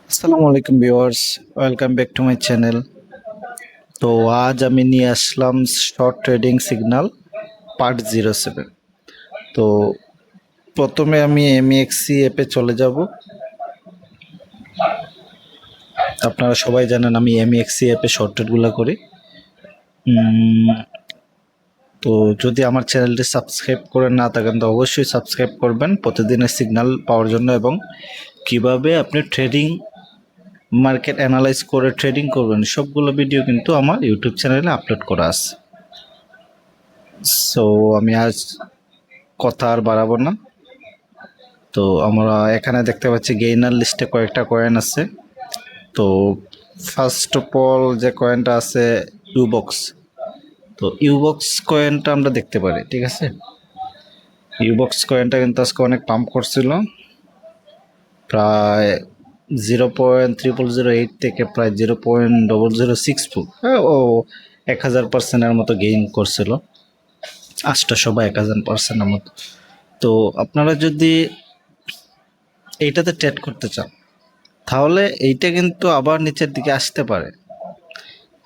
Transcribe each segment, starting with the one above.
আসসালামু আলাইকুম viewers, welcome back to my channel. তো আজ আমি নিয়ে আসলাম শর্ট ট্রেডিং সিগন্যাল পার্ট 07। তো প্রথমে আমি এমইএক্সি অ্যাপে চলে যাব। আপনারা সবাই জানেন আমি এমইএক্সি অ্যাপে শর্ট ট্রেডগুলো করি। তো যদি আমার চ্যানেলটি সাবস্ক্রাইব করে না থাকেন তো অবশ্যই সাবস্ক্রাইব করবেন প্রতিদিনের সিগন্যাল পাওয়ার জন্য, এবং কিভাবে আপনি ট্রেডিং মার্কেট অ্যানালাইজ করে ট্রেডিং করবেন সবগুলো ভিডিও কিন্তু আমার ইউটিউব চ্যানেলে আপলোড করা আছে। সো আমি আজ কথা আর বাড়াবো না। তো আমরা এখানে দেখতে পাচ্ছি গেইনার লিস্টে কয়েকটা কয়েন আছে। তো ফার্স্ট অফ অল যে কয়েনটা আছে ইউবক্স। তো ইউবক্স কয়েনটা আমরা দেখতে পারি, ঠিক আছে। ইউবক্স কয়েনটা কিন্তু আজকে অনেক পাম্প করছিল, প্রায় 0.0008 থেকে প্রায় 0.0064, হ্যাঁ, ও 1000%-এর মতো গেইন করছিল। আজটা সবাই 1000%-এর মতো। তো আপনারা যদি এইটাতে ট্রেড করতে চান তাহলে এইটা কিন্তু আবার নিচের দিকে আসতে পারে।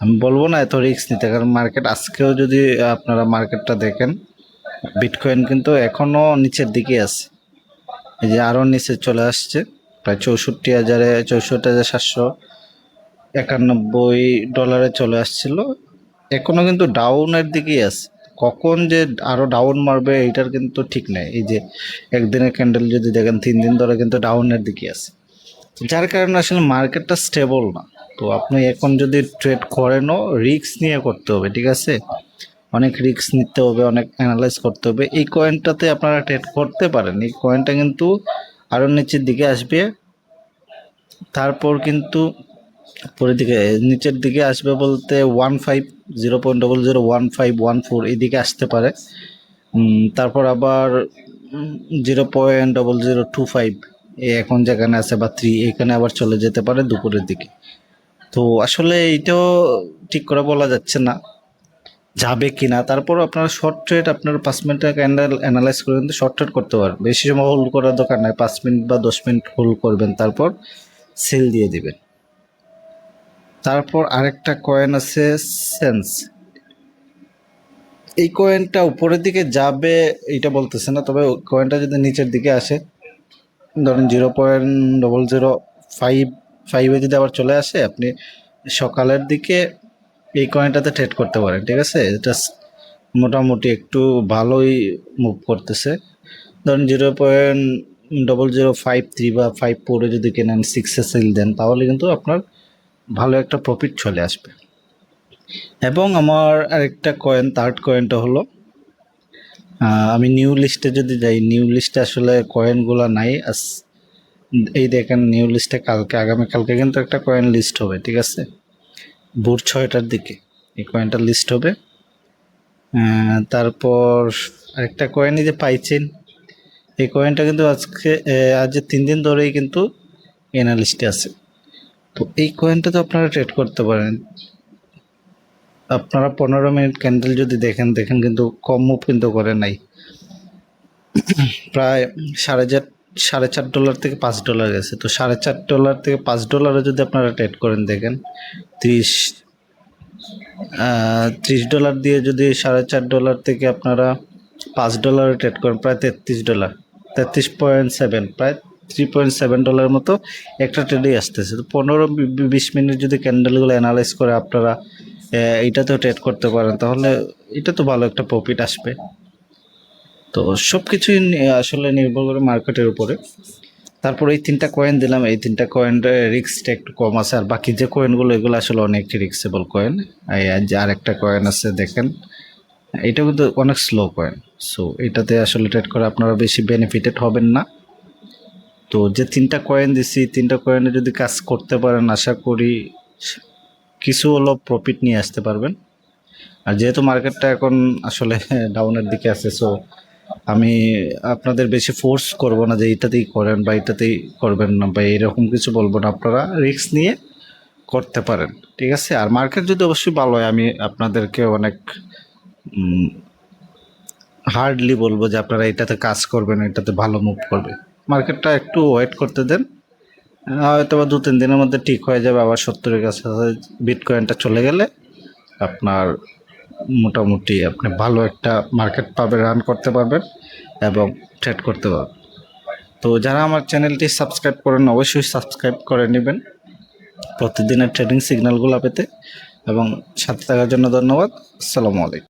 আমি বলবো না এত রিস্ক নিতে, কারণ মার্কেট আজকেও যদি আপনারা মার্কেটটা দেখেন, বিটকয়েন কিন্তু এখনও নিচের দিকে আছে। এই যে আরও নিচে চলে আসছে, প্রায় 64,791 চলে আসছিল। এখনও কিন্তু ডাউনের দিকেই আছে। কখন যে আরও ডাউন মারবে এইটার কিন্তু ঠিক নেই। এই যে একদিনের ক্যান্ডেল যদি দেখেন 3 দিন ধরে কিন্তু ডাউনের দিকে আছে, যার কারণে আসলে মার্কেটটা স্টেবল না। তো আপনি এখন যদি ট্রেড করেনও রিস্ক নিয়ে করতে হবে, ঠিক আছে। অনেক রিস্ক নিতে হবে, অনেক অ্যানালাইজ করতে হবে। এই কয়েনটাতে আপনারা ট্রেড করতে পারেন, এই কয়েনটা কিন্তু আরও নিচের দিকে আসবে। তারপর কিন্তু পরের দিকে নিচের দিকে আসবে বলতে 0.001514 এই দিকে আসতে পারে। তারপর আবার 0.0025 এখন যেখানে আছে, বা 3 এখানে আবার চলে যেতে পারে দুপুরের দিকে। তো আসলে এইটাও ঠিক করে বলা যাচ্ছে না যাবে কিনা। তারপর আপনারা শর্ট ট্রেড আপনার 5 মিনিটের ক্যান্ডেল অ্যানালাইজ করে কিন্তু শর্ট ট্রেড করতে পারেন। বেশি সময় হোল্ড করার দরকার নাই, 5 মিনিট বা 10 মিনিট হোল্ড করবেন, তারপর সেল দিয়ে দিবেন। তারপর আরেকটা কয়েন আছে সেন্স। এই কয়েনটা উপরের দিকে যাবে এইটা বলতেছে না, তবে কয়েনটা যদি নিচের দিকে আসে, ধরুন 0.005 যদি আবার চলে আসে, আপনি সকালের দিকে এই কয়েনটাতে ট্রেড করতে পারেন, ঠিক আছে। এটা মোটামুটি একটু ভালোই মুভ করতেছে। ধরুন 0.0053 বা 54 যদি কেনেন, 6-এ সেল দেন, তাহলে কিন্তু আপনার ভালো একটা প্রফিট চলে আসবে। এবং আমার আরেকটা কয়েন, থার্ড কয়েনটা হলো, আমি নিউ লিস্টে যদি যাই, নিউ লিস্টে আসলে কয়েনগুলো নাই। এই দেখেন নিউ লিস্টে কালকে, আগামীকালকে কিন্তু একটা কয়েন লিস্ট হবে, ঠিক আছে। ভোর 6টার দিকে এই কয়েনটা লিস্ট হবে। তারপর আরেকটা কয়েন এই যে পাইছেন, এই কয়েনটা কিন্তু আজকে আজ 3 দিন ধরেই কিন্তু এনা লিস্টে আছে। তো এই কয়েনটা তো আপনারা ট্রেড করতে পারেন। আপনারা 15 মিনিট ক্যান্ডেল যদি দেখেন কিন্তু কম মুভ কিন্তু করে নাই, প্রায় $4.5 থেকে $5 গেছে। তো $4.5 থেকে $5 যদি আপনারা ট্রেড করেন, দেখেন 30 $30 দিয়ে যদি $4.5 থেকে আপনারা $5 ট্রেড করেন, প্রায় $33, 33.7, প্রায় $3.7 মতো একটা ট্রেডেই আসতেছে। তো 15-20 মিনিট যদি ক্যান্ডেলগুলো অ্যানালাইজ করে আপনারা এইটাতেও ট্রেড করতে পারেন, তাহলে এটা তো ভালো একটা প্রফিট আসবে। তো সব কিছুই আসলে নির্ভর করে মার্কেটের উপরে। তারপর এই 3টা কয়েন দিলাম, এই 3টা কয়েনের রিস্কটা একটু কম আছে, আর বাকি যে কয়েনগুলো এগুলো আসলে অনেক রিস্কেবল কয়েন। যে আরেকটা কয়েন আছে দেখেন, এটা কিন্তু অনেক স্লো কয়েন। সো এটাতে আসলে ট্রেড করে আপনারা বেশি বেনিফিটেড হবেন না। তো যে 3টা কয়েন দিছি, 3টা কয়েনে যদি কাজ করতে পারেন, আশা করি কিছু হলো প্রফিট নিয়ে আসতে পারবেন। আর যেহেতু মার্কেটটা এখন আসলে ডাউনের দিকে আছে, সো আমি আপনাদের বেশি ফোর্স করব না যে এইটাতেই করেন বা এইটাতেই করবেন না, বা এরকম কিছু বলবো না। আপনারা রিস্ক নিয়ে করতে পারেন, ঠিক আছে। আর মার্কেট যদি অবশ্যই ভালো হয়, আমি আপনাদেরকে অনেক হার্ডলি বলবো যে আপনারা এটাতে কাজ করবেন, এটাতে ভালো মুভ করবে। মার্কেটটা একটু ওয়েট করতে দেন, হয়তো বা 2-3 দিনের মধ্যে ঠিক হয়ে যাবে, আবার 70-এর কাছে বিটকয়েনটা চলে গেলে আপনার মোটামুটি আপনি ভালো একটা মার্কেট পাবেন, রান করতে পারবেন এবং ট্রেড করতে পারবেন। তো যারা আমার চ্যানেলটি সাবস্ক্রাইব করেন অবশ্যই সাবস্ক্রাইব করে নেবেন প্রতিদিনের ট্রেডিং সিগন্যালগুলো পেতে, এবং সাথে থাকার জন্য ধন্যবাদ। আসসালামু আলাইকুম।